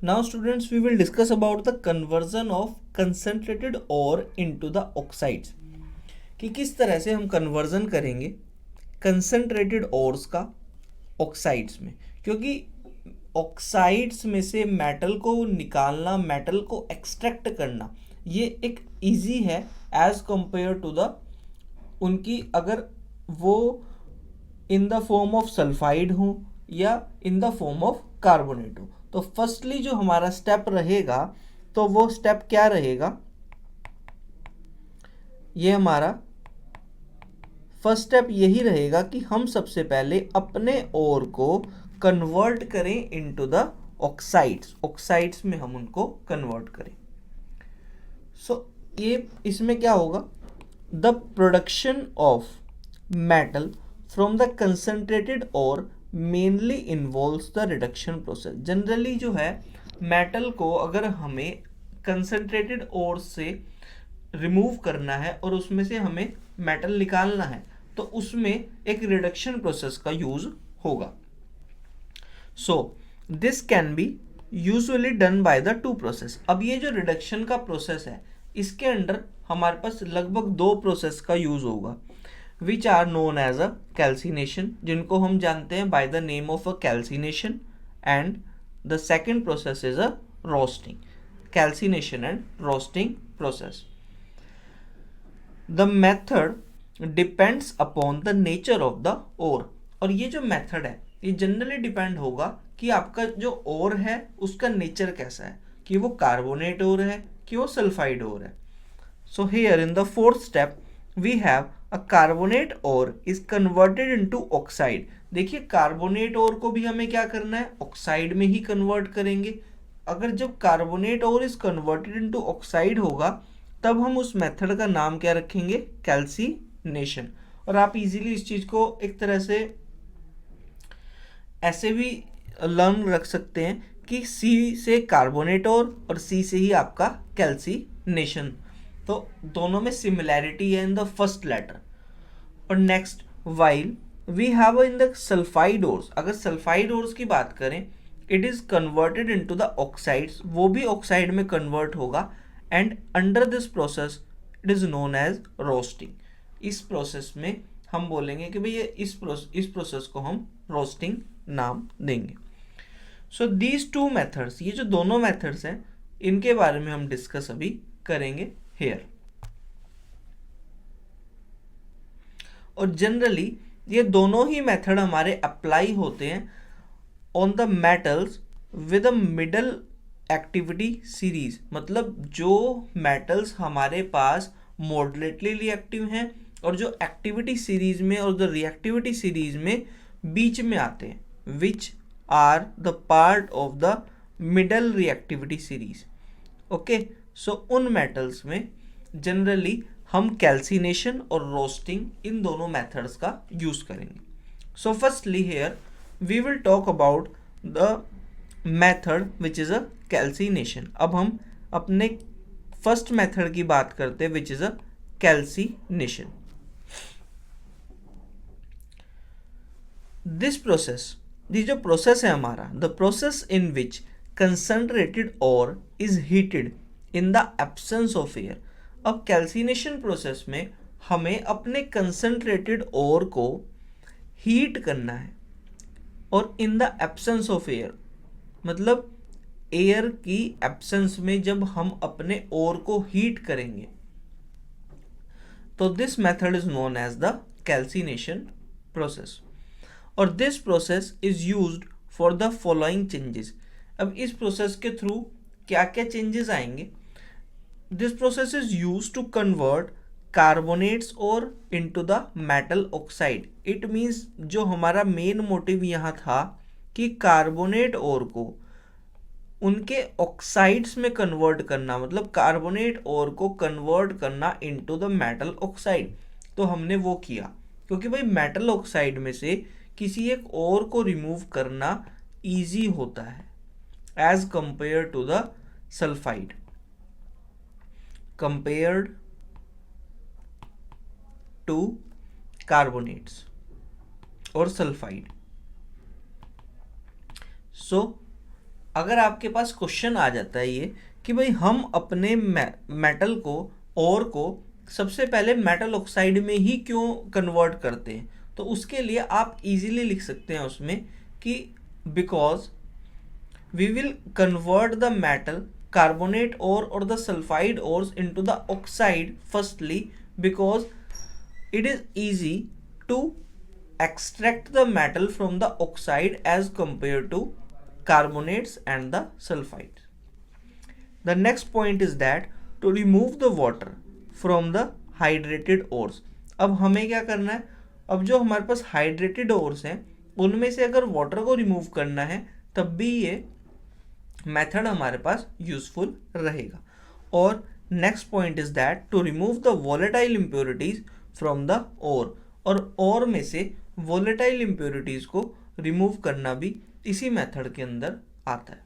Now students, we will discuss about the conversion of concentrated ore into the oxides, कि किस तरह से हम कन्वर्जन करेंगे कंसनट्रेटेड ओर्स का ऑक्साइड्स में, क्योंकि ऑक्साइड्स में से मेटल को निकालना, मेटल को एक्सट्रैक्ट करना, ये एक इजी है एज कंपेयर टू द उनकी, अगर वो in the form of sulphide हो या in the form of carbonate हो। तो फर्स्टली जो हमारा स्टेप रहेगा, तो वो स्टेप क्या रहेगा, ये हमारा फर्स्ट स्टेप यही रहेगा कि हम सबसे पहले अपने ओर को कन्वर्ट करें इनटू द ऑक्साइड्स, ऑक्साइड्स में हम उनको कन्वर्ट करें। सो ये इसमें क्या होगा, the production of metal from the concentrated ore mainly involves the reduction process. Generally जो है मेटल को अगर हमें कंसनट्रेटेड और से रिमूव करना है और उसमें से हमें मेटल निकालना है, तो उसमें एक रिडक्शन प्रोसेस का यूज होगा। So this can be usually done by the two process. अब ये जो रिडक्शन का प्रोसेस है, इसके अंडर हमारे पास लगभग दो प्रोसेस का यूज होगा, which are known as a calcination, जिनको हम जानते हैं by the name of a calcination, and the second process is a roasting, calcination and roasting process. The method depends upon the nature of the ore. और ये जो method है, ये generally depend होगा कि आपका जो ओर है उसका नेचर कैसा है, कि वो कार्बोनेट ओर है कि वो सल्फाइड ओर है। So here in the fourth step we have a carbonate ore is converted into oxide. देखिए कार्बोनेट ओर को भी हमें क्या करना है, ऑक्साइड में ही कन्वर्ट करेंगे। अगर जब carbonate ore is converted into oxide होगा, तब हम उस मेथड का नाम क्या रखेंगे, कैल्सिनेशन। और आप इजीली इस चीज को एक तरह से ऐसे भी लर्न रख सकते हैं कि सी से कार्बोनेट और सी से ही आपका कैल्सिनेशन, तो दोनों में सिमिलैरिटी है इन द फर्स्ट लेटर। और next, while we have in the sulphide ores, अगर सल्फाइड ओर्स की बात करें, it is converted into the oxides, वो भी ऑक्साइड में कन्वर्ट होगा, and under this process it is known as roasting. इस प्रोसेस में हम बोलेंगे कि भाई ये इस प्रोसेस को हम रोस्टिंग नाम देंगे। सो दीज टू मेथड्स, ये जो दोनों मेथड्स हैं, इनके बारे में हम डिस्कस अभी करेंगे हेयर। और जनरली ये दोनों ही मेथड हमारे अप्लाई होते हैं on the metals with a middle activity series, मतलब जो मेटल्स हमारे पास मॉडरेटली रिएक्टिव हैं और जो एक्टिविटी सीरीज में और द रिएक्टिविटी सीरीज में बीच में आते हैं, which are the part of the middle reactivity series. Okay, so उन मेटल्स में जनरली हम कैल्सिनेशन और रोस्टिंग, इन दोनों मेथड्स का यूज करेंगे। So firstly here we will talk about the method which is a calcination. अब हम अपने फर्स्ट मेथड की बात करते हैं which is a calcination. This process, ये जो प्रोसेस है हमारा, the process in which concentrated ore is heated in the absence of air. अब कैल्सिनेशन प्रोसेस में हमें अपने कंसंट्रेटेड और को हीट करना है, और in the absence of air, मतलब एयर की एब्सेंस में जब हम अपने ओर को हीट करेंगे, तो this method is known as the calcination process. और this process is used for the following changes. अब इस प्रोसेस के थ्रू क्या क्या चेंजेस आएंगे, this process is use to convert carbonates ore into the metal oxide. It means जो हमारा main motive यहाँ था कि कार्बोनेट और को उनके ऑक्साइड्स में कन्वर्ट करना, मतलब कार्बोनेट और को कन्वर्ट करना इनटू द मेटल ऑक्साइड, तो हमने वो किया। क्योंकि भाई मेटल ऑक्साइड में से किसी एक और को रिमूव करना इजी होता है as compare to the sulphide, compared to carbonates और सल्फाइड। सो अगर आपके पास क्वेश्चन आ जाता है ये कि भाई हम अपने मेटल को और को सबसे पहले मेटल ऑक्साइड में ही क्यों कन्वर्ट करते हैं, तो उसके लिए आप इजीली लिख सकते हैं उसमें कि because we will convert the metal carbonate ore or the sulfide ores into the oxide firstly because it is easy to extract the metal from the oxide as compared to carbonates and the sulfides. The next point is that to remove the water from the hydrated ores. अब हमें क्या करना है, अब जो हमारे पास hydrated ores हैं उनमें से अगर वाटर को रिमूव करना है तब भी ये मेथड हमारे पास यूजफुल रहेगा. और next point is that to remove the volatile impurities from the ore, और ओर में से वोलेटाइल इम्प्योरिटीज को रिमूव करना भी इसी मेथड के अंदर आता है.